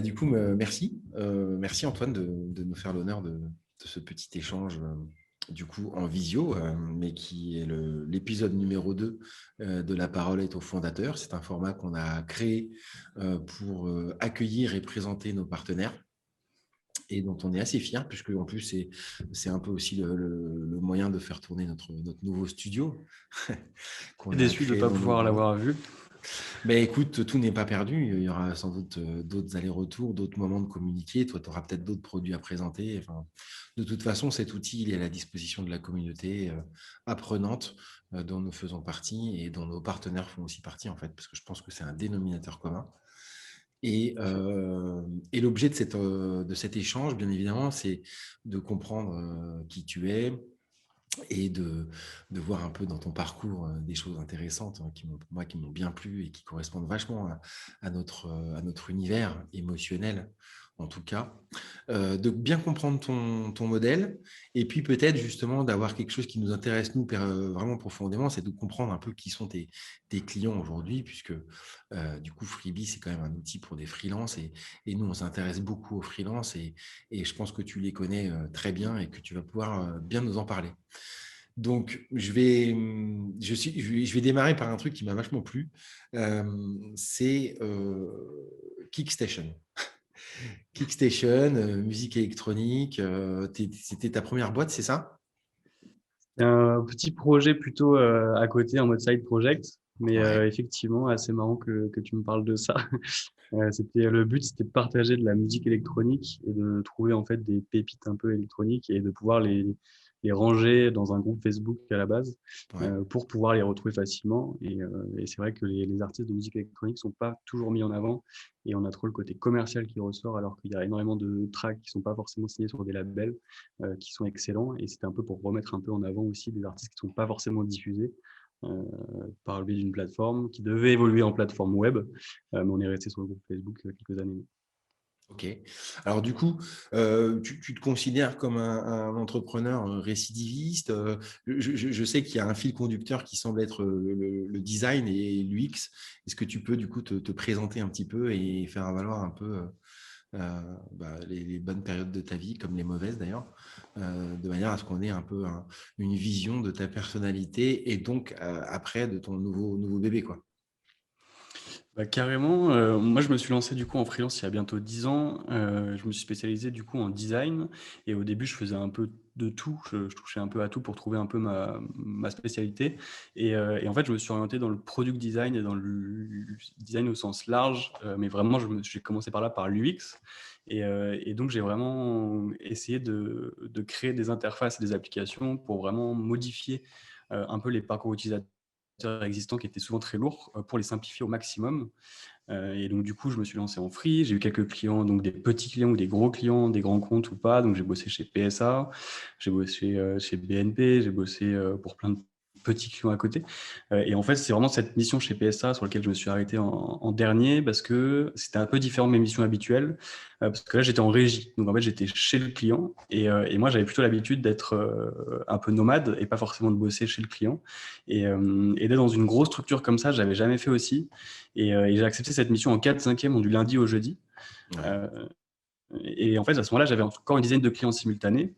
Du coup, merci. Merci Antoine de nous faire l'honneur de ce petit échange du coup en visio, mais qui est l'épisode numéro 2 de La parole est au fondateur. C'est un format qu'on a créé pour accueillir et présenter nos partenaires et dont on est assez fier, puisque en plus c'est un peu aussi le moyen de faire tourner notre nouveau studio qu'on a Déçu de ne créé pas dans nos pouvoir bureaux. l'avoir vu. Mais écoute, tout n'est pas perdu. Il y aura sans doute d'autres allers-retours, d'autres moments de communiquer. Toi, tu auras peut-être d'autres produits à présenter. Enfin, de toute façon, cet outil, il est à la disposition de la communauté apprenante dont nous faisons partie et dont nos partenaires font aussi partie, en fait, parce que je pense que c'est un dénominateur commun. Et, euh, et l'objet de cet échange, bien évidemment, c'est de comprendre qui tu es, et de voir un peu dans ton parcours des choses intéressantes qui m'ont bien plu et qui correspondent vachement à notre univers émotionnel, en tout cas. De bien comprendre ton modèle et puis peut-être justement d'avoir quelque chose qui nous intéresse, nous, vraiment profondément, c'est de comprendre un peu qui sont tes clients aujourd'hui, puisque du coup, Freebie, c'est quand même un outil pour des freelances et nous, on s'intéresse beaucoup aux freelances et je pense que tu les connais très bien et que tu vas pouvoir bien nous en parler. Donc, je vais démarrer par un truc qui m'a vachement plu. C'est Kickstation. Kickstation, musique électronique. C'était ta première boîte, c'est ça? Un petit projet plutôt à côté en mode side project, mais Ouais. effectivement assez marrant que tu me parles de ça. Le but, c'était de partager de la musique électronique et de trouver en fait des pépites un peu électroniques et de pouvoir les ranger dans un groupe Facebook à la base Ouais. pour pouvoir les retrouver facilement. Et c'est vrai que les artistes de musique électronique sont pas toujours mis en avant et on a trop le côté commercial qui ressort alors qu'il y a énormément de tracks qui sont pas forcément signés sur des labels qui sont excellents. Et c'était un peu pour remettre un peu en avant aussi des artistes qui sont pas forcément diffusés euh, par le biais d'une plateforme qui devait évoluer en plateforme web, mais on est resté sur le groupe Facebook quelques années. Ok. Alors du coup, tu te considères comme un entrepreneur récidiviste. Je sais qu'il y a un fil conducteur qui semble être le design et l'UX. Est-ce que tu peux du coup te présenter un petit peu et faire valoir un peu les bonnes périodes de ta vie, comme les mauvaises d'ailleurs, de manière à ce qu'on ait un peu une vision de ta personnalité et donc après de ton nouveau bébé, quoi. Bah, carrément, moi je me suis lancé du coup en freelance il y a bientôt 10 ans. Je me suis spécialisé du coup en design et au début je faisais un peu de tout, je touchais un peu à tout pour trouver un peu ma spécialité. Et en fait je me suis orienté dans le product design et dans le design au sens large, mais vraiment j'ai commencé par là, par l'UX. Et donc j'ai vraiment essayé de créer des interfaces et des applications pour vraiment modifier un peu les parcours utilisateurs existants qui étaient souvent très lourds pour les simplifier au maximum. Et donc, du coup, je me suis lancé en free. J'ai eu quelques clients, donc des petits clients ou des gros clients, des grands comptes ou pas. Donc, j'ai bossé chez PSA, j'ai bossé chez BNP, j'ai bossé pour plein de petits clients à côté. Et en fait, c'est vraiment cette mission chez PSA sur laquelle je me suis arrêté en dernier parce que c'était un peu différent de mes missions habituelles. Parce que là, j'étais en régie. Donc, en fait, j'étais chez le client. Et moi, j'avais plutôt l'habitude d'être un peu nomade et pas forcément de bosser chez le client. Et d'être dans une grosse structure comme ça, je n'avais jamais fait aussi. Et j'ai accepté cette mission en 4/5e, du lundi au jeudi. Ouais. Euh, et en fait, à ce moment-là, j'avais encore une dizaine de clients simultanés,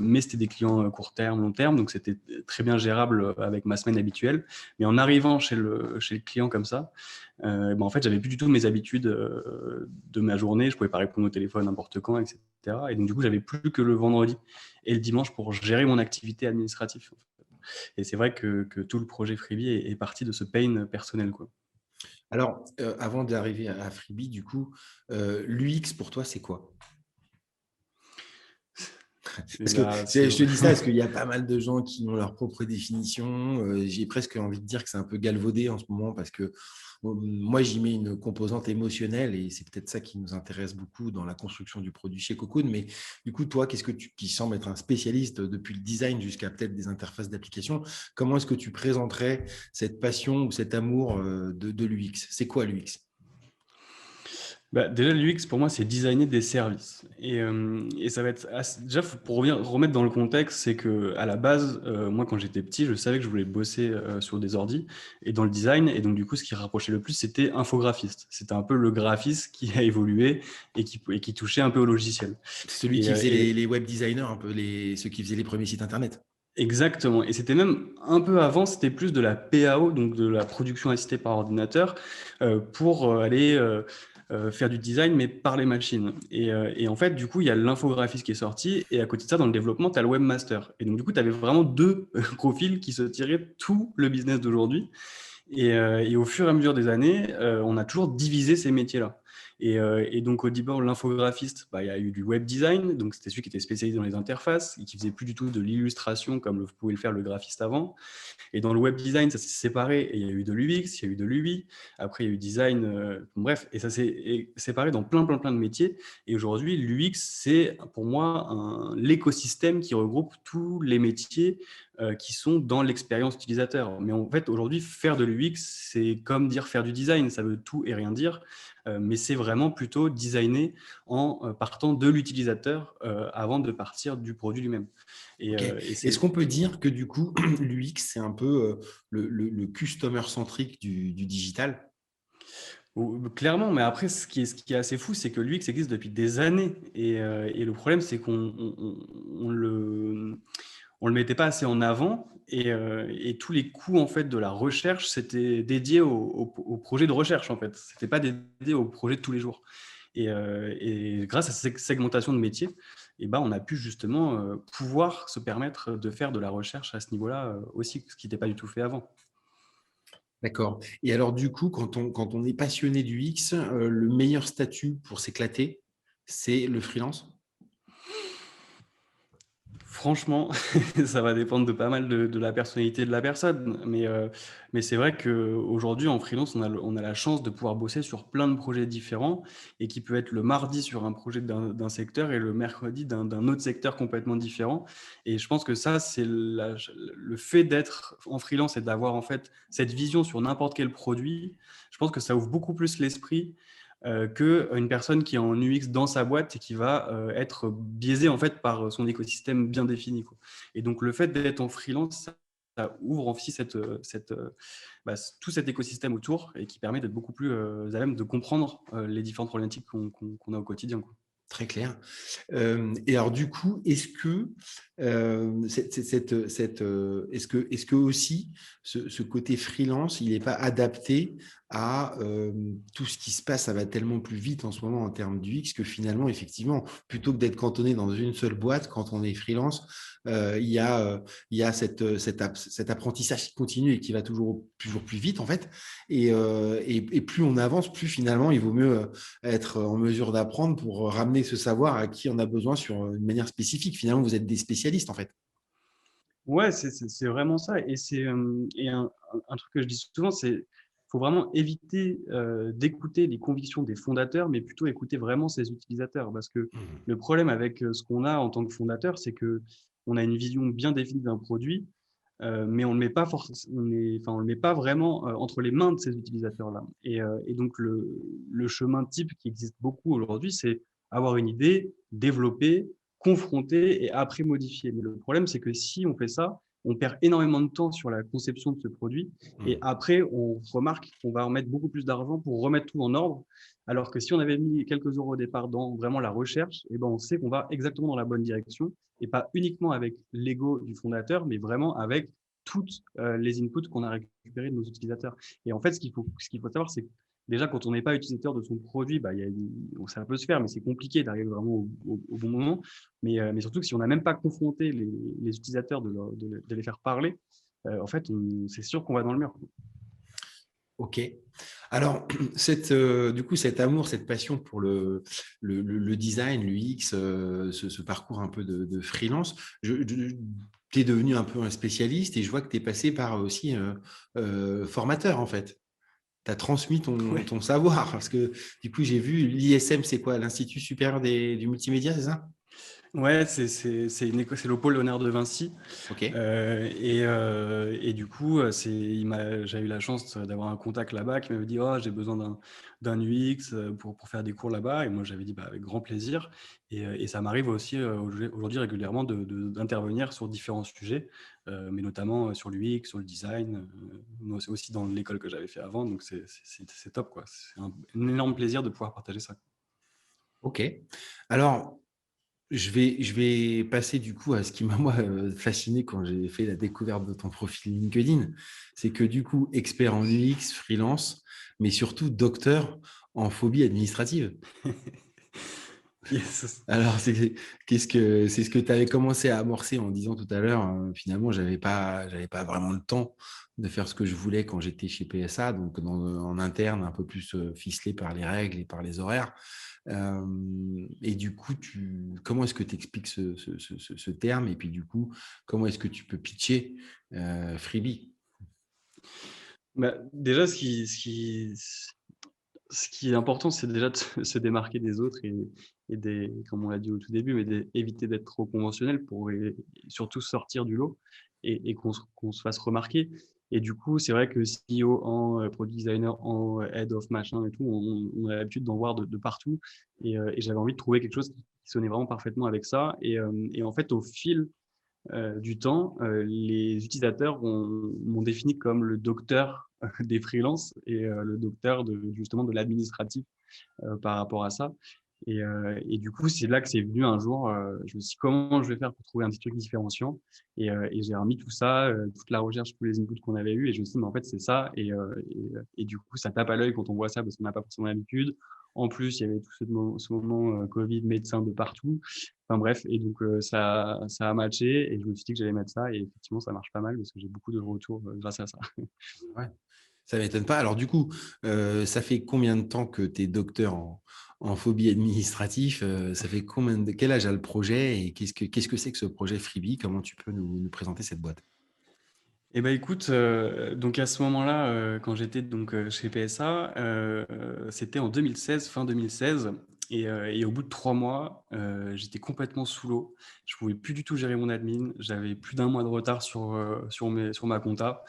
mais c'était des clients court terme, long terme, donc c'était très bien gérable avec ma semaine habituelle. Mais en arrivant chez le client comme ça, en fait, j'avais plus du tout mes habitudes de ma journée. Je pouvais pas répondre au téléphone n'importe quand, etc. Et donc, du coup, j'avais plus que le vendredi et le dimanche pour gérer mon activité administrative. Et c'est vrai que tout le projet Freebie est parti de ce pain personnel, quoi. Alors, avant d'arriver à Freebie, du coup, l'UX pour toi, c'est quoi? C'est Parce que là, c'est je te dis ça parce qu'il y a pas mal de gens qui ont leur propre définition. J'ai presque envie de dire que c'est un peu galvaudé en ce moment parce que moi, j'y mets une composante émotionnelle et c'est peut-être ça qui nous intéresse beaucoup dans la construction du produit chez Cocoon. Mais du coup, toi, qui semble être un spécialiste depuis le design jusqu'à peut-être des interfaces d'application, comment est-ce que tu présenterais cette passion ou cet amour de l'UX? C'est quoi l'UX? Bah, déjà, l'UX, pour moi, c'est designer des services. Et ça va être déjà, pour remettre dans le contexte, c'est que à la base, moi, quand j'étais petit, je savais que je voulais bosser sur des ordis et dans le design. Et donc, du coup, ce qui rapprochait le plus, c'était infographiste. C'était un peu le graphiste qui a évolué et qui touchait un peu au logiciel. C'est celui Et, qui euh, faisait et les web designers, un peu ceux qui faisaient les premiers sites internet. Exactement. Et c'était même un peu avant, c'était plus de la PAO, donc de la production assistée par ordinateur, pour aller faire du design, mais par les machines. Et en fait, du coup, il y a l'infographiste qui est sorti, et à côté de ça, dans le développement, tu as le webmaster. Et donc, du coup, tu avais vraiment deux profils qui se tiraient tout le business d'aujourd'hui. Et au fur et à mesure des années, on a toujours divisé ces métiers-là. Et donc, au début, l'infographiste, bah, il y a eu du web design, donc c'était celui qui était spécialisé dans les interfaces et qui faisait plus du tout de l'illustration comme pouvait le faire le graphiste avant. Et dans le web design, ça s'est séparé et il y a eu de l'UX, il y a eu de l'UI, après il y a eu design, bref, et ça s'est séparé dans plein de métiers. Et aujourd'hui, l'UX, c'est pour moi l'écosystème qui regroupe tous les métiers qui sont dans l'expérience utilisateur. Mais en fait, aujourd'hui, faire de l'UX, c'est comme dire faire du design, ça veut tout et rien dire, mais c'est vraiment plutôt designer en partant de l'utilisateur avant de partir du produit lui-même. Ok. Et Est-ce c'est qu'on peut dire que du coup, l'UX, c'est un peu le customer centrique du digital? Clairement, mais après, ce qui est assez fou, c'est que l'UX existe depuis des années. Et le problème, c'est qu'on le mettait pas assez en avant. Et tous les coûts en fait, de la recherche, c'était dédié au projet de recherche. En fait. Ce n'était pas dédié au projet de tous les jours. Et grâce à cette segmentation de métiers, ben, on a pu justement pouvoir se permettre de faire de la recherche à ce niveau-là aussi, ce qui n'était pas du tout fait avant. D'accord. Et alors, du coup, quand on est passionné du X, le meilleur statut pour s'éclater, c'est le freelance? Franchement, ça va dépendre de pas mal de la personnalité de la personne. Mais c'est vrai qu'aujourd'hui, en freelance, on a la chance de pouvoir bosser sur plein de projets différents et qui peut être le mardi sur un projet d'un secteur et le mercredi d'un autre secteur complètement différent. Et je pense que ça, c'est le fait d'être en freelance et d'avoir en fait cette vision sur n'importe quel produit. Je pense que ça ouvre beaucoup plus l'esprit qu'une personne qui est en UX dans sa boîte et qui va être biaisée en fait par son écosystème bien défini, quoi. Et donc le fait d'être en freelance, ça ouvre aussi tout cet écosystème autour et qui permet d'être beaucoup plus à même de comprendre les différentes problématiques qu'on a au quotidien, quoi. Très clair. Et alors, du coup, est-ce que, est-ce que aussi ce côté freelance, il n'est pas adapté à tout ce qui se passe? Ça va tellement plus vite en ce moment en termes du X que finalement, effectivement, plutôt que d'être cantonné dans une seule boîte, quand on est freelance, il y a cet apprentissage qui continue et qui va toujours plus vite, en fait. Et plus on avance, plus finalement, il vaut mieux être en mesure d'apprendre pour ramener ce savoir à qui on a besoin sur une manière spécifique. Finalement, vous êtes des spécialistes, en fait. Ouais, c'est vraiment ça. Et un truc que je dis souvent, c'est faut vraiment éviter d'écouter les convictions des fondateurs, mais plutôt écouter vraiment ses utilisateurs. Parce que Mhm. le problème avec ce qu'on a en tant que fondateur, c'est que on a une vision bien définie d'un produit, mais on le met pas enfin, on le met pas vraiment entre les mains de ces utilisateurs-là. Et donc le chemin type qui existe beaucoup aujourd'hui, c'est avoir une idée, développer, confronter et après modifier. Mais le problème, c'est que si on fait ça, on perd énormément de temps sur la conception de ce produit et Mhm. après, on remarque qu'on va en mettre beaucoup plus d'argent pour remettre tout en ordre. Alors que si on avait mis quelques euros au départ dans vraiment la recherche, eh ben on sait qu'on va exactement dans la bonne direction et pas uniquement avec l'ego du fondateur, mais vraiment avec toutes les inputs qu'on a récupérés de nos utilisateurs. Et en fait, ce qu'il faut savoir, c'est que déjà, quand on n'est pas utilisateur de son produit, bah, ça peut se faire, mais c'est compliqué d'arriver vraiment au bon moment. Mais surtout que si on n'a même pas confronté les utilisateurs de les faire parler, en fait, c'est sûr qu'on va dans le mur. OK. Alors, du coup, cet amour, cette passion pour le design, l'UX, ce parcours un peu de freelance, tu es devenu un peu un spécialiste et je vois que tu es passé par aussi formateur, en fait. Tu as transmis Ouais. ton savoir parce que du coup, j'ai vu l'ISM, c'est quoi? L'Institut supérieur du multimédia, c'est ça? Ouais, c'est le pôle Léonard de Vinci. Ok. Et du coup, j'ai eu la chance d'avoir un contact là-bas qui m'avait dit: «Oh, j'ai besoin d'un UX pour faire des cours là-bas», et moi j'avais dit: «Bah, avec grand plaisir», et ça m'arrive aussi aujourd'hui régulièrement d'intervenir sur différents sujets, mais notamment sur l'UX, sur le design, moi c'est aussi dans l'école que j'avais fait avant, donc c'est top, quoi. C'est un énorme plaisir de pouvoir partager ça. Ok. Alors, je vais passer du coup à ce qui m'a moi fasciné quand j'ai fait la découverte de ton profil LinkedIn. C'est que du coup, expert en UX, freelance, mais surtout docteur en phobie administrative. Yes. Alors, c'est ce que tu avais commencé à amorcer en disant tout à l'heure. Finalement, j'avais pas vraiment le temps de faire ce que je voulais quand j'étais chez PSA, donc en interne, un peu plus ficelé par les règles et par les horaires. Et du coup, comment est-ce que tu expliques ce terme? Et puis, du coup, comment est-ce que tu peux pitcher Freebie? Bah, déjà, ce qui est important, c'est déjà de se démarquer des autres comme on l'a dit au tout début, mais éviter d'être trop conventionnel pour surtout sortir du lot et qu'on se fasse remarquer. Et du coup, c'est vrai que CEO en product designer, en head of machin et tout, on a l'habitude d'en voir de partout. Et j'avais envie de trouver quelque chose qui sonnait vraiment parfaitement avec ça. Et en fait, au fil du temps, les utilisateurs m'ont défini comme le docteur des freelances et le docteur justement de l'administratif par rapport à ça. Et du coup, c'est là que c'est venu un jour. Je me suis dit, comment je vais faire pour trouver un petit truc différenciant? Et j'ai remis tout ça, toute la recherche, tous les inputs qu'on avait eus, et je me suis dit, mais en fait, c'est ça. Et du coup, ça tape à l'œil quand on voit ça parce qu'on n'a pas forcément l'habitude. En plus, il y avait tout ce moment Covid, médecins de partout. Enfin bref, et donc ça a matché, et je me suis dit que j'allais mettre ça, et effectivement, ça marche pas mal parce que j'ai beaucoup de retours grâce à ça. Ouais, ça ne m'étonne pas. Alors, du coup, ça fait combien de temps que tu es docteur en phobie administrative? Ça fait quel âge a le projet et qu'est-ce que c'est que ce projet Freebie? Comment tu peux nous présenter cette boîte? Eh ben écoute, donc à ce moment-là, quand j'étais donc chez PSA, c'était en 2016, fin 2016, et au bout de 3 mois, j'étais complètement sous l'eau. Je pouvais plus du tout gérer mon admin. J'avais plus d'un mois de retard sur ma compta.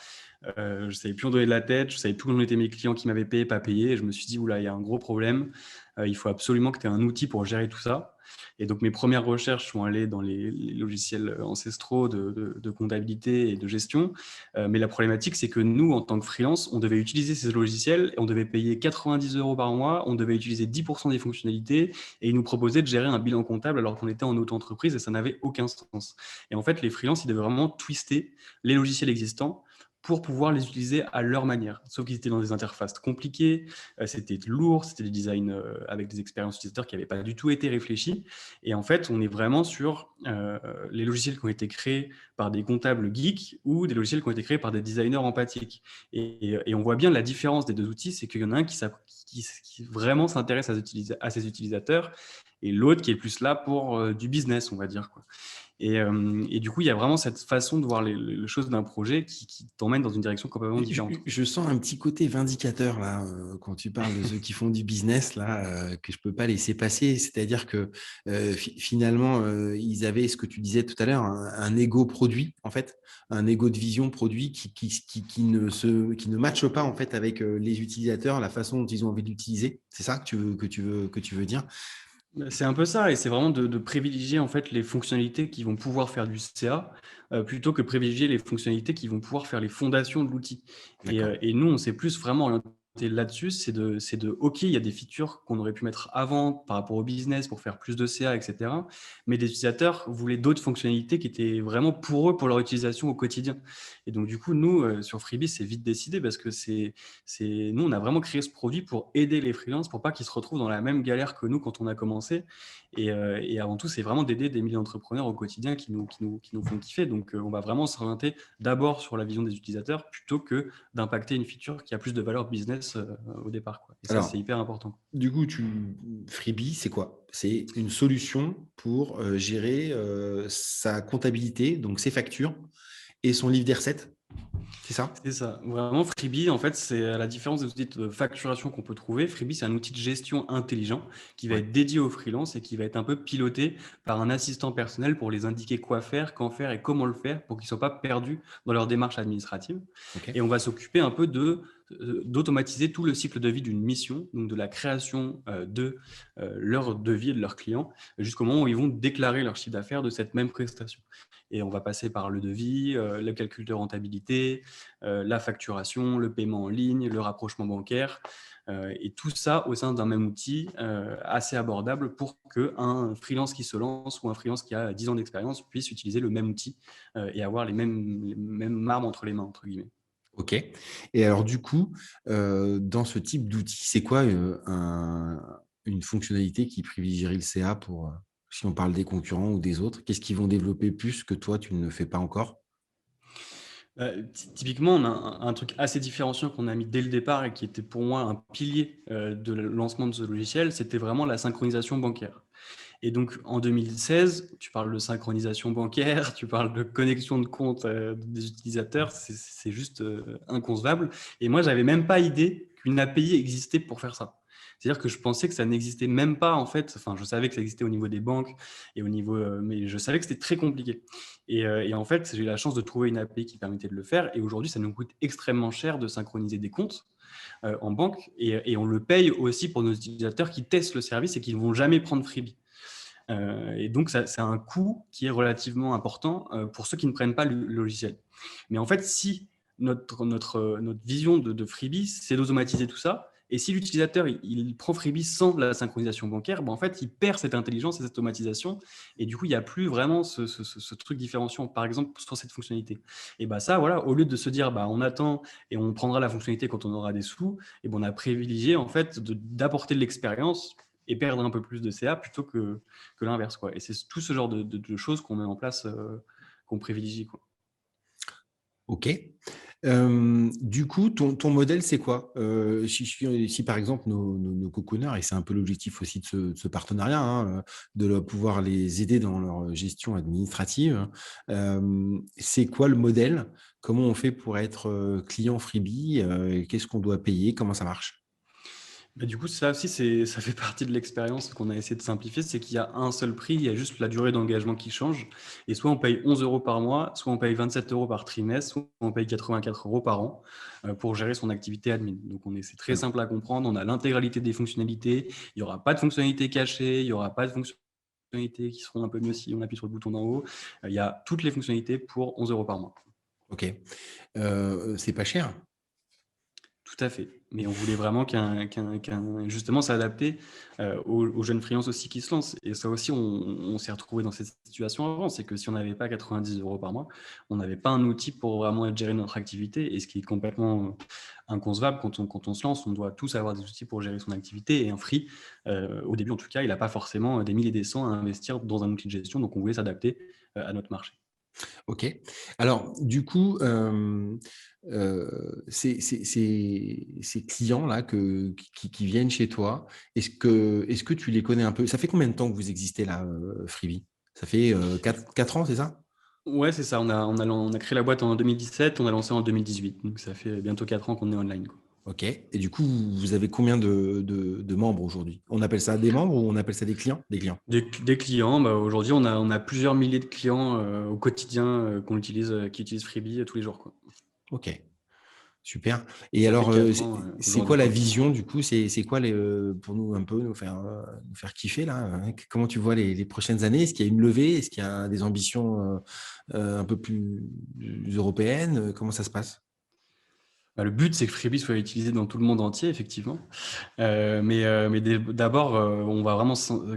Je savais plus en donner de la tête. Je savais plus où étaient mes clients qui m'avaient payé, pas payé. Et je me suis dit: «Ouh là, il y a un gros problème. Il faut absolument que tu aies un outil pour gérer tout ça». Et donc mes premières recherches sont allées dans les logiciels ancestraux de comptabilité et de gestion. Mais la problématique, c'est que nous, en tant que freelance, on devait utiliser ces logiciels et on devait payer 90 € par mois, on devait utiliser 10% des fonctionnalités, et ils nous proposaient de gérer un bilan comptable alors qu'on était en auto-entreprise, et ça n'avait aucun sens. Et en fait, les freelances, ils devaient vraiment twister les logiciels existants pour pouvoir les utiliser à leur manière. Sauf qu'ils étaient dans des interfaces compliquées, c'était lourd, c'était des designs avec des expériences utilisateurs qui n'avaient pas du tout été réfléchies. Et en fait, on est vraiment sur les logiciels qui ont été créés par des comptables geeks ou des logiciels qui ont été créés par des designers empathiques. Et on voit bien la différence des deux outils, c'est qu'il y en a un qui vraiment s'intéresse à ses utilisateurs, et l'autre qui est plus là pour du business, on va dire, quoi. Et du coup, il y a vraiment cette façon de voir les choses d'un projet qui t'emmène dans une direction complètement différente. Je sens un petit côté vindicateur là quand tu parles de ceux qui font du business là que je peux pas laisser passer. C'est-à-dire que finalement ils avaient ce que tu disais tout à l'heure un ego produit en fait, un ego de vision produit qui ne matche pas en fait avec les utilisateurs, la façon dont ils ont envie d'utiliser. C'est ça que tu veux dire? C'est un peu ça, et c'est vraiment de privilégier en fait les fonctionnalités qui vont pouvoir faire du CA, plutôt que privilégier les fonctionnalités qui vont pouvoir faire les fondations de l'outil. D'accord. Et nous, on s'est plus vraiment orienté là-dessus, c'est de OK, il y a des features qu'on aurait pu mettre avant par rapport au business pour faire plus de CA, et cetera. Mais des utilisateurs voulaient d'autres fonctionnalités qui étaient vraiment pour eux, pour leur utilisation au quotidien. Et donc du coup, nous, sur Freebie, c'est vite décidé parce que nous, on a vraiment créé ce produit pour aider les freelances, pour pas qu'ils se retrouvent dans la même galère que nous quand on a commencé. Et avant tout, c'est vraiment d'aider des milliers d'entrepreneurs au quotidien qui nous font kiffer. Donc, on va vraiment s'orienter d'abord sur la vision des utilisateurs plutôt que d'impacter une feature qui a plus de valeur business au départ, quoi. Et ça, c'est Alors, hyper important. du coup, Freebie, c'est quoi? C'est une solution pour gérer sa comptabilité, donc ses factures et son livre des recettes. C'est ça? C'est ça. Vraiment, Freebie, en fait, c'est à la différence des outils de facturation qu'on peut trouver. Freebie, c'est un outil de gestion intelligent qui va Ouais. être dédié aux freelances et qui va être un peu piloté par un assistant personnel pour les indiquer quoi faire, quand faire et comment le faire pour qu'ils ne soient pas perdus dans leur démarche administrative. OK. Et on va s'occuper un peu d'automatiser tout le cycle de vie d'une mission, donc de la création de leur devis et de leurs clients, jusqu'au moment où ils vont déclarer leur chiffre d'affaires de cette même prestation. Et on va passer par le devis, le calcul de rentabilité, la facturation, le paiement en ligne, le rapprochement bancaire, et tout ça au sein d'un même outil assez abordable pour qu'un freelance qui se lance ou un freelance qui a 10 ans d'expérience puisse utiliser le même outil et avoir les mêmes armes entre les mains, entre guillemets. OK. Et alors du coup, dans ce type d'outil, c'est quoi, une fonctionnalité qui privilégierait le CA pour, si on parle des concurrents ou des autres? Qu'est-ce qu'ils vont développer plus que toi tu ne fais pas encore? Typiquement, on a un truc assez différenciant qu'on a mis dès le départ et qui était pour moi un pilier de le lancement de ce logiciel, c'était vraiment la synchronisation bancaire. Et donc, en 2016, tu parles de synchronisation bancaire, tu parles de connexion de compte des utilisateurs, c'est juste inconcevable. Et moi, j'avais même pas idée qu'une API existait pour faire ça. C'est-à-dire que je pensais que ça n'existait même pas, en fait. Enfin, je savais que ça existait au niveau des banques et au niveau, mais je savais que c'était très compliqué. Et en fait, j'ai eu la chance de trouver une API qui permettait de le faire. Et aujourd'hui, ça nous coûte extrêmement cher de synchroniser des comptes en banque. Et on le paye aussi pour nos utilisateurs qui testent le service et qui ne vont jamais prendre Freebie. Et donc, c'est un coût qui est relativement important pour ceux qui ne prennent pas le logiciel. Mais en fait, si notre vision de Freebie, c'est d'automatiser tout ça, et si l'utilisateur il prend Freebie sans la synchronisation bancaire, ben en fait, il perd cette intelligence et cette automatisation, et du coup, il n'y a plus vraiment ce truc différenciant, par exemple, sur cette fonctionnalité. Et ben ça, voilà, au lieu de se dire, bah, on attend et on prendra la fonctionnalité quand on aura des sous, et ben on a privilégié en fait d'apporter de l'expérience et perdre un peu plus de CA plutôt que l'inverse, quoi. Et c'est tout ce genre de choses qu'on met en place, qu'on privilégie, quoi. OK. Du coup, ton modèle, c'est quoi? Si par exemple nos cocooners, et c'est un peu l'objectif aussi de ce partenariat, hein, pouvoir les aider dans leur gestion administrative, c'est quoi le modèle? Comment on fait pour être, client Freebie? Qu'est-ce qu'on doit payer? Comment ça marche? Bah, du coup, ça aussi, ça fait partie de l'expérience qu'on a essayé de simplifier, c'est qu'il y a un seul prix, il y a juste la durée d'engagement qui change. Et soit on paye 11 euros par mois, soit on paye 27 euros par trimestre, soit on paye 84 euros par an pour gérer son activité admin. Donc, c'est très Alors, simple à comprendre. On a l'intégralité des fonctionnalités. Il n'y aura pas de fonctionnalités cachées, il n'y aura pas de fonctionnalités qui seront un peu mieux si on appuie sur le bouton d'en haut. Il y a toutes les fonctionnalités pour 11 euros par mois. OK. C'est pas cher? Tout à fait. Mais on voulait vraiment justement s'adapter aux jeunes freelances aussi qui se lancent. Et ça aussi, on s'est retrouvé dans cette situation avant. C'est que si on n'avait pas 90 euros par mois, on n'avait pas un outil pour vraiment gérer notre activité. Et ce qui est complètement inconcevable quand on se lance, on doit tous avoir des outils pour gérer son activité. Et un free, au début en tout cas, il n'a pas forcément des milliers et des cents à investir dans un outil de gestion. Donc on voulait s'adapter à notre marché. OK. Alors du coup, ces clients-là qui viennent chez toi, est-ce que tu les connais un peu? Ça fait combien de temps que vous existez là, Freebie? Ça fait, 4 ans, c'est ça? Ouais, c'est ça. On a créé la boîte en 2017, on a lancé en 2018. Donc ça fait bientôt 4 ans qu'on est online, quoi. OK. Et du coup, vous avez combien de membres aujourd'hui? On appelle ça des membres ou on appelle ça des clients? Des clients. Des clients, bah, aujourd'hui, on a plusieurs milliers de clients au quotidien qui utilisent Freebie tous les jours, quoi. OK. Super. Et Et ça fait alors, 4 c'est ans c'est quoi aujourd'hui, la quoi. vision du coup? C'est quoi pour nous un peu nous faire kiffer là, comment tu vois les prochaines années? Est-ce qu'il y a une levée? Est-ce qu'il y a des ambitions, un peu plus européennes? Comment ça se passe? Bah, le but, c'est que Freebie soit utilisé dans tout le monde entier, effectivement. Mais d'abord, on va vraiment se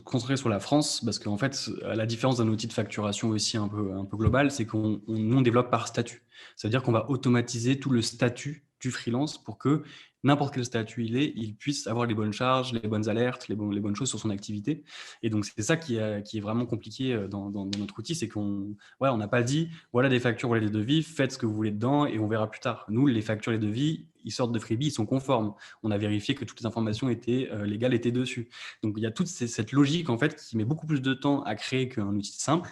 concentrer sur la France parce qu'en fait, à la différence d'un outil de facturation aussi un peu global, c'est nous, on développe par statut. Ça veut dire qu'on va automatiser tout le statut du freelance pour que n'importe quel statut il puisse avoir les bonnes charges, les bonnes alertes, les bonnes choses sur son activité. Et donc, c'est ça qui est vraiment compliqué dans notre outil, c'est on n'a pas dit, voilà des factures, voilà des devis, faites ce que vous voulez dedans et on verra plus tard. Nous, les factures, les devis, ils sortent de Freebie, ils sont conformes. On a vérifié que toutes les informations étaient légales, étaient dessus. Donc, il y a toute cette logique en fait qui met beaucoup plus de temps à créer qu'un outil simple.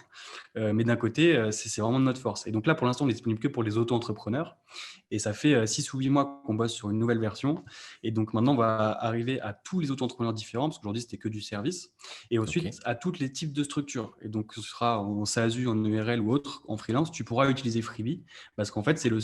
Mais d'un côté, c'est vraiment de notre force. Et donc là, pour l'instant, on est disponible que pour les auto-entrepreneurs. Et ça fait 6 ou 8 mois qu'on bosse sur une nouvelle version. Et donc maintenant, on va arriver à tous les auto-entrepreneurs différents, parce qu'aujourd'hui, c'était que du service. Et Ok. ensuite, à tous les types de structures. Et donc, ce sera en SASU, en URL ou autre, en freelance, tu pourras utiliser Freebie. Parce qu'en fait, c'est les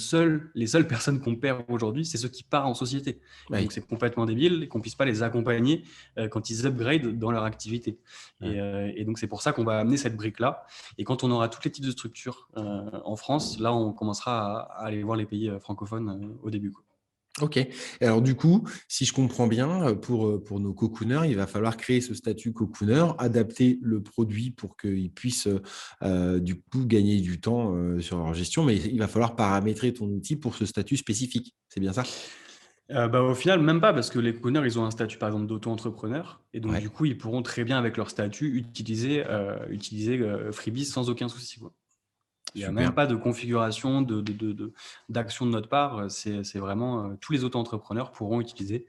seules personnes qu'on perd aujourd'hui, c'est ceux qui partent en société. Et Oui. donc, c'est complètement débile qu'on ne puisse pas les accompagner quand ils upgrade dans leur activité. Ouais. Et donc, c'est pour ça qu'on va amener cette brique-là. Et quand on aura tous les types de structures en France, là, on commencera à aller voir les pays francophones au début, quoi. Ok. Et alors du coup, si je comprends bien, pour nos cocooners, il va falloir créer ce statut cocooner, adapter le produit pour qu'ils puissent du coup gagner du temps sur leur gestion, mais il va falloir paramétrer ton outil pour ce statut spécifique. C'est bien ça? Au final, même pas, parce que les coconers, ils ont un statut, par exemple, d'auto-entrepreneur. Et donc, du Ouais, coup, ils pourront très bien, avec leur statut, utiliser Freebie sans aucun souci, quoi. Il n'y a même super. pas de configuration d'action de notre part. C'est vraiment tous les auto-entrepreneurs pourront utiliser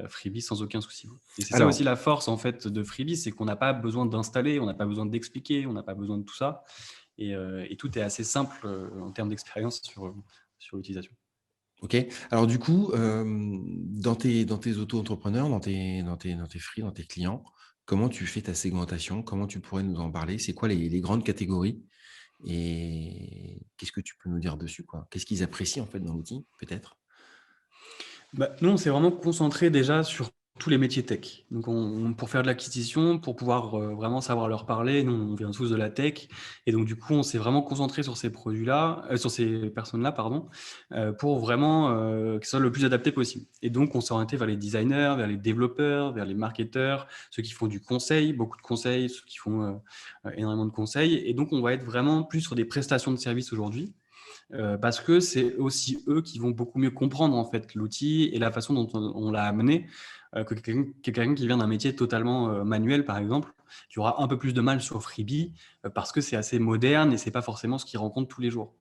Freebie sans aucun souci. Et c'est ça aussi Alors, la force en fait de Freebie, c'est qu'on n'a pas besoin d'installer, on n'a pas besoin d'expliquer, on n'a pas besoin de tout ça. Et tout est assez simple en termes d'expérience sur l'utilisation. ok. Alors du coup, dans tes auto-entrepreneurs, dans tes free, dans tes clients, comment tu fais ta segmentation? Comment tu pourrais nous en parler? C'est quoi les grandes catégories? Et qu'est-ce que tu peux nous dire dessus, quoi? Qu'est-ce qu'ils apprécient en fait dans l'outil, peut-être? Nous, on s'est vraiment concentré déjà sur tous les métiers tech. Donc, pour faire de l'acquisition, pour pouvoir vraiment savoir leur parler, nous, on vient tous de la tech. Et donc, du coup, on s'est vraiment concentré sur ces produits-là, sur ces personnes-là, pardon, pour vraiment que ce soit le plus adapté possible. Et donc, on s'est orienté vers les designers, vers les développeurs, vers les marketeurs, ceux qui font du conseil, beaucoup de conseils, ceux qui font énormément de conseils. Et donc, on va être vraiment plus sur des prestations de services aujourd'hui. Parce que c'est aussi eux qui vont beaucoup mieux comprendre en fait l'outil et la façon dont on l'a amené que quelqu'un qui vient d'un métier totalement manuel, par exemple, qui aura un peu plus de mal sur Freebie parce que c'est assez moderne et c'est pas forcément ce qu'il rencontre tous les jours.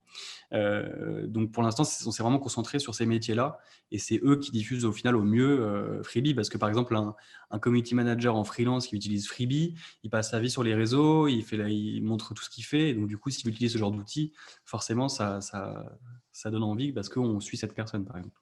Donc pour l'instant, on s'est vraiment concentré sur ces métiers-là et c'est eux qui diffusent au final au mieux Freebie parce que par exemple, un community manager en freelance qui utilise Freebie, il passe sa vie sur les réseaux, il montre tout ce qu'il fait. Et donc du coup, s'il utilise ce genre d'outils, forcément, ça donne envie parce qu'on suit cette personne, par exemple.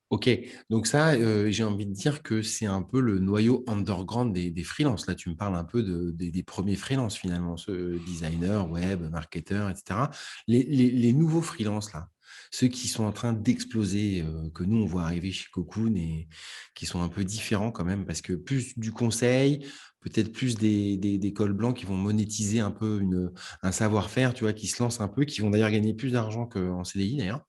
Ok, donc ça, j'ai envie de dire que c'est un peu le noyau underground des freelances. Là, tu me parles un peu des premiers freelances finalement, ceux designers, web, marketeurs, etc. Les nouveaux freelances, là, ceux qui sont en train d'exploser, que nous, on voit arriver chez Cocoon et qui sont un peu différents quand même, parce que plus du conseil, peut-être plus des cols blancs qui vont monétiser un peu un savoir-faire, tu vois, qui se lancent un peu, qui vont d'ailleurs gagner plus d'argent qu'en CDI d'ailleurs.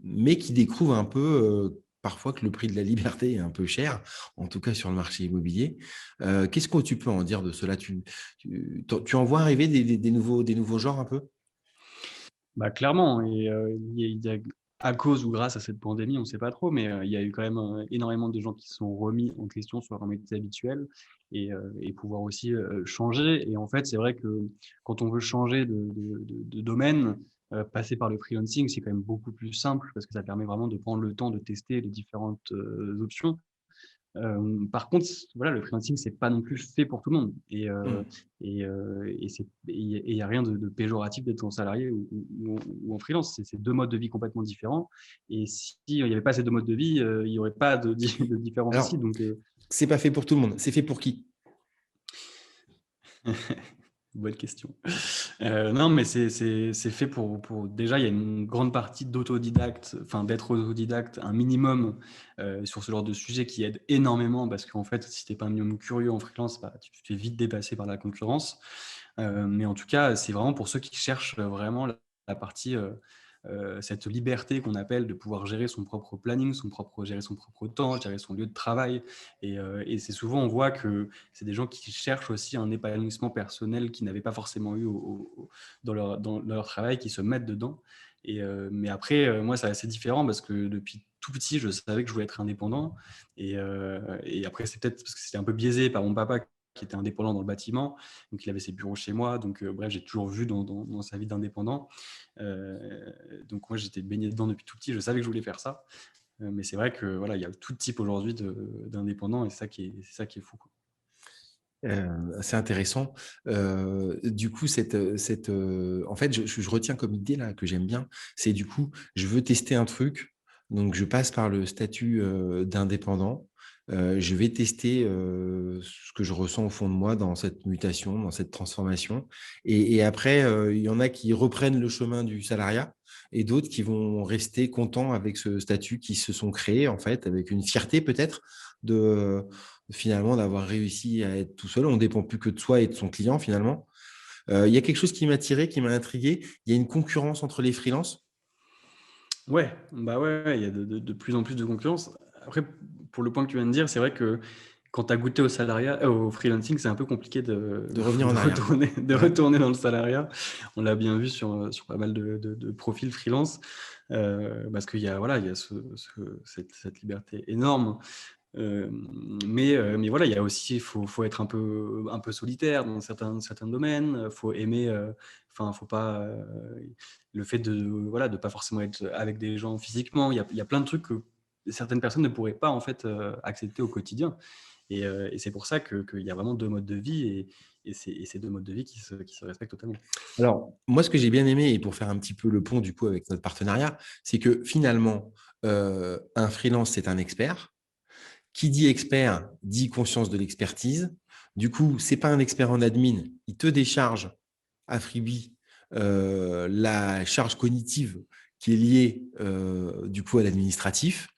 Mais qui découvrent un peu parfois que le prix de la liberté est un peu cher, en tout cas sur le marché immobilier. Qu'est-ce que tu peux en dire de cela? Tu en vois arriver des nouveaux genres un peu? Clairement, et à cause ou grâce à cette pandémie, on ne sait pas trop, mais il y a eu quand même énormément de gens qui se sont remis en question sur leur métier habituel et pouvoir aussi changer. Et en fait, c'est vrai que quand on veut changer de domaine, passer par le freelancing, c'est quand même beaucoup plus simple parce que ça permet vraiment de prendre le temps de tester les différentes options. Par contre, voilà, le freelancing, c'est pas non plus fait pour tout le monde. Hmm. Et il y a rien de péjoratif d'être en salarié ou en freelance. C'est deux modes de vie complètement différents. Et si il n'y avait pas ces deux modes de vie, il n'y aurait pas de différence aussi. Alors, Donc, c'est pas fait pour tout le monde. C'est fait pour qui? bonne question. Non, mais c'est fait déjà, il y a une grande partie d'autodidacte, enfin d'être autodidacte, un minimum sur ce genre de sujet qui aide énormément parce qu'en fait, si tu n'es pas un minimum curieux en freelance, tu te fais vite dépasser par la concurrence. Mais en tout cas, c'est vraiment pour ceux qui cherchent vraiment la partie, cette liberté qu'on appelle de pouvoir gérer son propre planning, gérer son propre temps, gérer son lieu de travail. Et c'est souvent, on voit que c'est des gens qui cherchent aussi un épanouissement personnel qu'ils n'avaient pas forcément eu dans leur travail, qui se mettent dedans. Mais après, moi, c'est assez différent parce que depuis tout petit, je savais que je voulais être indépendant. Et après, c'est peut-être parce que c'était un peu biaisé par mon papa qui était indépendant dans le bâtiment, donc il avait ses bureaux chez moi, donc bref, j'ai toujours vu dans sa vie d'indépendant. Donc moi, j'étais baigné dedans depuis tout petit, je savais que je voulais faire ça. Mais c'est vrai que voilà, il y a tout type aujourd'hui d'indépendants et c'est ça qui est fou, quoi. C'est intéressant. Du coup, en fait, je retiens comme idée là que j'aime bien, c'est du coup, je veux tester un truc, donc je passe par le statut d'indépendant. Je vais tester ce que je ressens au fond de moi dans cette mutation, dans cette transformation. Et après, il y en a qui reprennent le chemin du salariat et d'autres qui vont rester contents avec ce statut qui se sont créés, en fait, avec une fierté peut-être de finalement d'avoir réussi à être tout seul. On ne dépend plus que de soi et de son client finalement. Il y a quelque chose qui m'a tiré, qui m'a intrigué. Il y a une concurrence entre les freelances. Ouais, bah ouais, il y a de plus en plus de concurrence. Après, pour le point que tu viens de dire, c'est vrai que quand tu as goûté au salariat, au freelancing, c'est un peu compliqué De revenir en arrière, quoi. de Ouais. retourner dans le salariat. On l'a bien vu sur pas mal de profils freelance, parce qu'il y a, voilà, il y a cette liberté énorme. Mais voilà, il y a aussi, faut être un peu solitaire dans certains domaines. Faut aimer, enfin, faut pas le fait de voilà de pas forcément être avec des gens physiquement. Il y a plein de trucs que certaines personnes ne pourraient pas en fait accepter au quotidien. Et c'est pour ça qu'il y a vraiment deux modes de vie et ces deux modes de vie qui se respectent totalement. Alors, moi, ce que j'ai bien aimé, et pour faire un petit peu le pont du coup avec notre partenariat, c'est que finalement, un freelance, c'est un expert. Qui dit expert dit conscience de l'expertise. Du coup, c'est pas un expert en admin, il te décharge à Freebie la charge cognitive qui est liée du coup à l'administratif.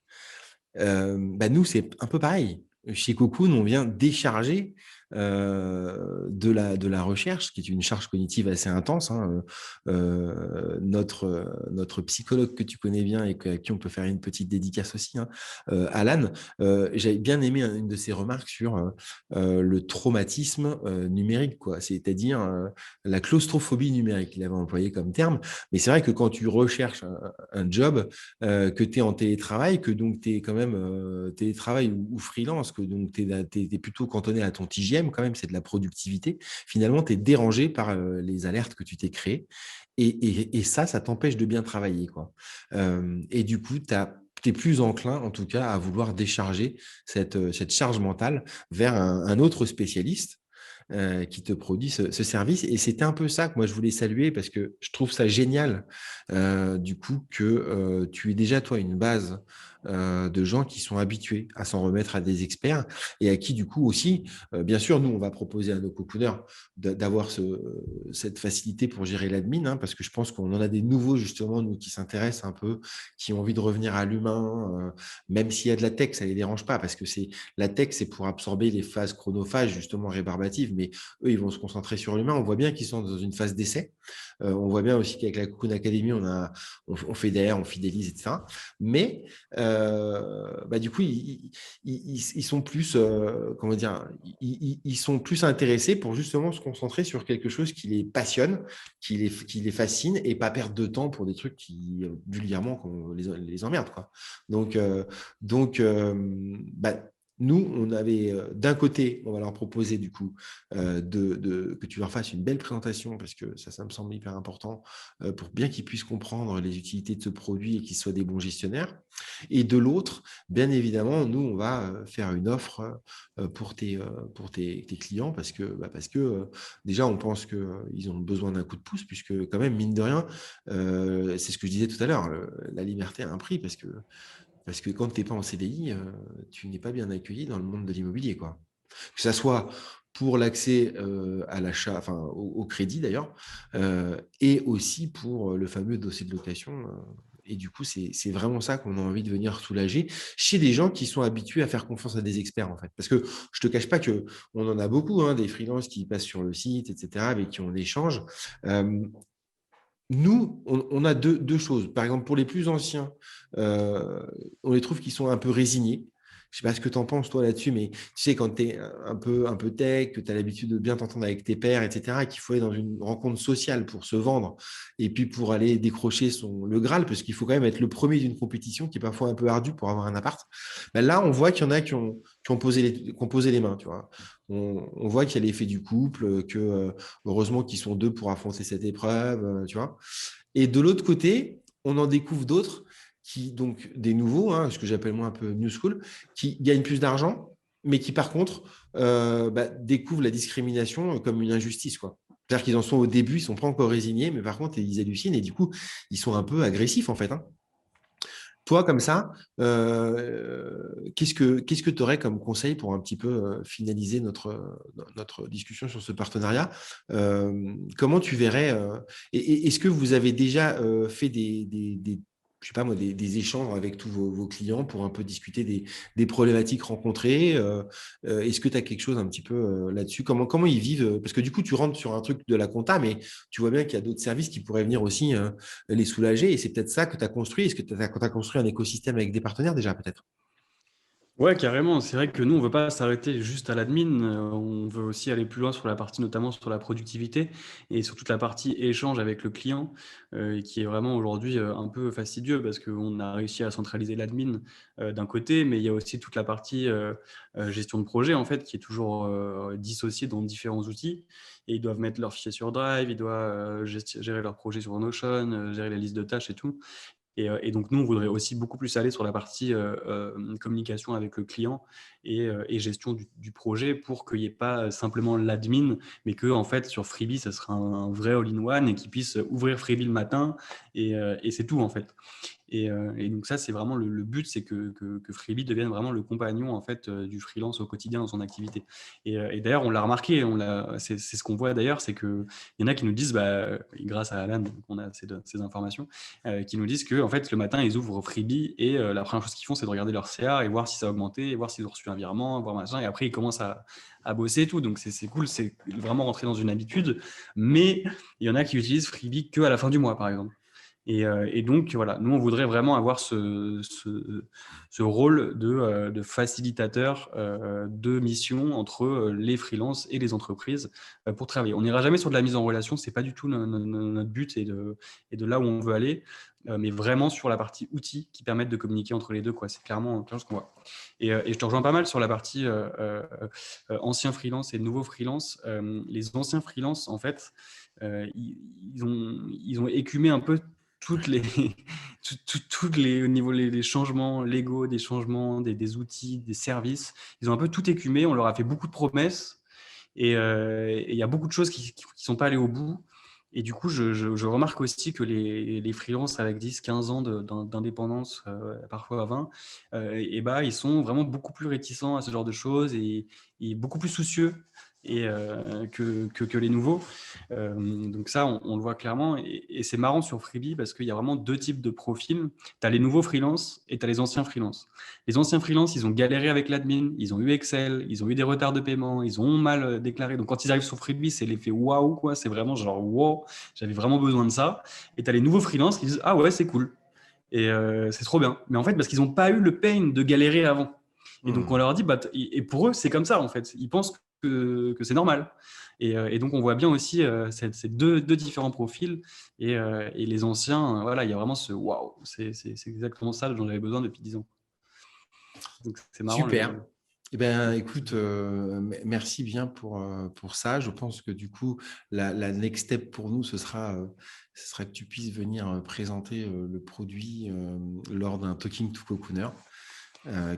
Nous, c'est un peu pareil. Chez Cocoon, on vient décharger de la recherche, qui est une charge cognitive assez intense. Hein. Notre psychologue que tu connais bien et à qui on peut faire une petite dédicace aussi, hein, Alan, j'avais bien aimé une de ses remarques sur le traumatisme numérique, quoi. C'est-à-dire la claustrophobie numérique, il avait employé comme terme. Mais c'est vrai que quand tu recherches un job, que tu es en télétravail, que donc tu es quand même télétravail ou freelance, que donc tu es plutôt cantonné à ton TGM, quand même, c'est de la productivité. Finalement, tu es dérangé par les alertes que tu t'es créées. Et ça t'empêche de bien travailler, quoi. Et du coup, tu es plus enclin, en tout cas, à vouloir décharger cette charge mentale vers un autre spécialiste qui te produit ce service. Et c'était un peu ça que moi, je voulais saluer parce que je trouve ça génial, du coup, que tu aies déjà, toi, une base de gens qui sont habitués à s'en remettre à des experts et à qui, du coup, aussi, bien sûr, nous, on va proposer à nos cocooners d'avoir cette facilité pour gérer l'admin, hein, parce que je pense qu'on en a des nouveaux, justement, nous, qui s'intéressent un peu, qui ont envie de revenir à l'humain, même s'il y a de la tech, ça les dérange pas, parce que la tech, c'est pour absorber les phases chronophages, justement, rébarbatives, mais eux, ils vont se concentrer sur l'humain. On voit bien qu'ils sont dans une phase d'essai. On voit bien aussi qu'avec la Cocoon Academy, on fédère, on fidélise, etc. Mais du coup, ils sont plus, comment dire, ils sont plus intéressés pour justement se concentrer sur quelque chose qui les passionne, qui les fascine et pas perdre de temps pour des trucs qui, vulgairement, les emmerdent, quoi. Donc, nous, on avait d'un côté, on va leur proposer du coup que tu leur fasses une belle présentation parce que ça me semble hyper important pour bien qu'ils puissent comprendre les utilités de ce produit et qu'ils soient des bons gestionnaires. Et de l'autre, bien évidemment, nous, on va faire une offre pour tes clients parce que déjà, on pense qu'ils ont besoin d'un coup de pouce puisque quand même, mine de rien, c'est ce que je disais tout à l'heure, la liberté a un prix parce que quand tu n'es pas en CDI, tu n'es pas bien accueilli dans le monde de l'immobilier, quoi. Que ça soit pour l'accès à l'achat, enfin au crédit d'ailleurs, et aussi pour le fameux dossier de location. Et du coup, c'est vraiment ça qu'on a envie de venir soulager chez des gens qui sont habitués à faire confiance à des experts, en fait. Parce que je te cache pas que on en a beaucoup, hein, des freelances qui passent sur le site, etc., avec qui on échange. Nous, on a deux choses. Par exemple, pour les plus anciens, on les trouve qui sont un peu résignés. Je ne sais pas ce que tu en penses, toi, là-dessus, mais tu sais, quand tu es un peu tech, que tu as l'habitude de bien t'entendre avec tes pairs, etc., et qu'il faut aller dans une rencontre sociale pour se vendre, et puis pour aller décrocher le Graal, parce qu'il faut quand même être le premier d'une compétition qui est parfois un peu ardue pour avoir un appart. Ben là, on voit qu'il y en a qui ont qui ont posé les mains, tu vois. On voit qu'il y a l'effet du couple, que heureusement qu'ils sont deux pour affronter cette épreuve, tu vois. Et de l'autre côté, on en découvre d'autres donc des nouveaux, hein, ce que j'appelle moi un peu new school, qui gagnent plus d'argent, mais qui par contre découvrent la discrimination comme une injustice, quoi. C'est-à-dire qu'ils en sont au début, ils ne sont pas encore résignés, mais par contre, ils hallucinent et du coup, ils sont un peu agressifs en fait, hein. Toi, comme ça, qu'est-ce que tu aurais comme conseil pour un petit peu finaliser notre discussion sur ce partenariat? Comment tu verrais, et est-ce que vous avez déjà fait je sais pas moi, des échanges avec tous vos clients pour un peu discuter des problématiques rencontrées? Est-ce que tu as quelque chose un petit peu là-dessus? Comment ils vivent? Parce que du coup, tu rentres sur un truc de la compta, mais tu vois bien qu'il y a d'autres services qui pourraient venir aussi les soulager. Et c'est peut-être ça que tu as construit. Est-ce que tu as construit un écosystème avec des partenaires déjà, peut-être? Ouais, carrément. C'est vrai que nous, on veut pas s'arrêter juste à l'admin. On veut aussi aller plus loin sur la partie, notamment sur la productivité et sur toute la partie échange avec le client, qui est vraiment aujourd'hui un peu fastidieux parce qu'on a réussi à centraliser l'admin d'un côté, mais il y a aussi toute la partie gestion de projet en fait qui est toujours dissociée dans différents outils. Et ils doivent mettre leurs fichiers sur Drive, ils doivent gérer leurs projets sur Notion, gérer les listes de tâches et tout. Et donc, nous, on voudrait aussi beaucoup plus aller sur la partie communication avec le client et gestion du projet pour qu'il n'y ait pas simplement l'admin, mais que, en fait, sur Freebie, ça sera un vrai all-in-one et qu'il puisse ouvrir Freebie le matin et c'est tout, en fait. Et donc ça, c'est vraiment le but, c'est que Freebie devienne vraiment le compagnon en fait du freelance au quotidien dans son activité. Et d'ailleurs, on l'a remarqué, c'est ce qu'on voit d'ailleurs, c'est qu'il y en a qui nous disent, grâce à Alan, on a ces informations, qui nous disent que en fait, le matin, ils ouvrent Freebie et la première chose qu'ils font, c'est de regarder leur CA et voir si ça a augmenté, et voir s'ils ont reçu un virement, voir machin, et après, ils commencent à bosser et tout. Donc c'est cool, c'est vraiment rentrer dans une habitude. Mais il y en a qui utilisent Freebie qu'à la fin du mois, par exemple. Et donc, voilà, nous, on voudrait vraiment avoir ce rôle de facilitateur de mission entre les freelances et les entreprises pour travailler. On n'ira jamais sur de la mise en relation, ce n'est pas du tout notre but et de là où on veut aller, mais vraiment sur la partie outils qui permettent de communiquer entre les deux, quoi. C'est clairement ce qu'on voit. Et je te rejoins pas mal sur la partie anciens freelance et nouveaux freelance. Les anciens freelance, en fait, ils ont écumé un peu toutes les, toutes les, au niveau les changements légaux, des changements, des outils, des services. Ils ont un peu tout écumé. On leur a fait beaucoup de promesses et il y a beaucoup de choses qui ne sont pas allées au bout. Et du coup, je remarque aussi que les freelances avec 10, 15 ans d'indépendance, parfois à 20, ils sont vraiment beaucoup plus réticents à ce genre de choses et beaucoup plus soucieux que les nouveaux. Donc ça, on le voit clairement. Et c'est marrant sur Freebie parce qu'il y a vraiment deux types de profils. Tu as les nouveaux freelances et tu as les anciens freelances. Les anciens freelances, ils ont galéré avec l'admin, ils ont eu Excel, ils ont eu des retards de paiement, ils ont mal déclaré. Donc quand ils arrivent sur Freebie, c'est l'effet waouh, quoi. C'est vraiment genre wow, j'avais vraiment besoin de ça. Et tu as les nouveaux freelances qui disent ah ouais, c'est cool. Et c'est trop bien. Mais en fait, parce qu'ils n'ont pas eu le pain de galérer avant. Et donc, on leur dit, et pour eux, c'est comme ça, en fait. Ils pensent que c'est normal. Et donc, on voit bien aussi ces deux différents profils. Et les anciens, voilà, il y a vraiment ce waouh, c'est exactement ça dont j'avais besoin depuis 10 ans. Donc, c'est marrant. Super. Eh ben, écoute, merci bien pour ça. Je pense que du coup, la next step pour nous, ce sera que tu puisses venir présenter le produit lors d'un Talking to Cocooner,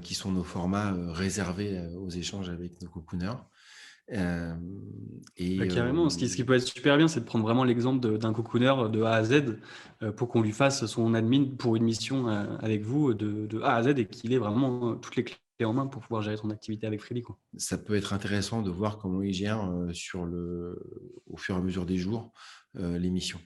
qui sont nos formats réservés aux échanges avec nos cocooners. Carrément, ce qui peut être super bien, c'est de prendre vraiment l'exemple d'un cocooner de A à Z pour qu'on lui fasse son admin pour une mission avec vous de A à Z et qu'il ait vraiment toutes les clés en main pour pouvoir gérer son activité avec Freely, quoi. Ça peut être intéressant de voir comment ils gèrent au fur et à mesure des jours les missions.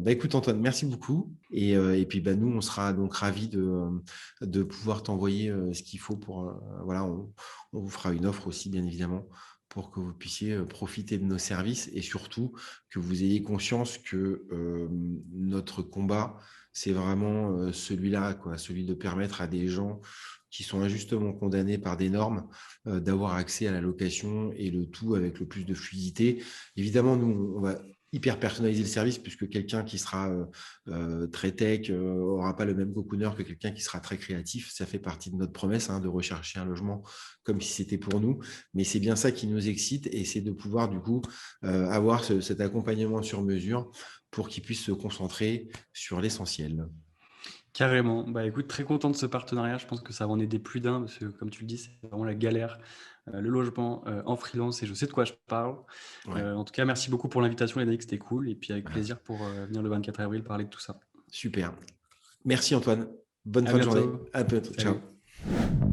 Écoute Antoine, merci beaucoup. Et puis nous, on sera donc ravis de pouvoir t'envoyer ce qu'il faut pour. Voilà, on vous fera une offre aussi, bien évidemment, pour que vous puissiez profiter de nos services et surtout que vous ayez conscience que notre combat, c'est vraiment celui-là, quoi, celui de permettre à des gens qui sont injustement condamnés par des normes d'avoir accès à la location et le tout avec le plus de fluidité. Évidemment, nous, on va hyper personnaliser le service, puisque quelqu'un qui sera très tech n'aura pas le même cocooner que quelqu'un qui sera très créatif. Ça fait partie de notre promesse, de rechercher un logement comme si c'était pour nous. Mais c'est bien ça qui nous excite, et c'est de pouvoir du coup avoir cet accompagnement sur mesure pour qu'ils puissent se concentrer sur l'essentiel. Carrément. Bah écoute, très content de ce partenariat. Je pense que ça va en aider plus d'un parce que, comme tu le dis, c'est vraiment la galère, le logement en freelance, et je sais de quoi je parle. Ouais. En tout cas, merci beaucoup pour l'invitation, Yannick, c'était cool. Et puis avec Voilà. plaisir pour venir le 24 avril parler de tout ça. Super. Merci Antoine. Bonne À fin de journée. bientôt. À bientôt. Ciao. Salut.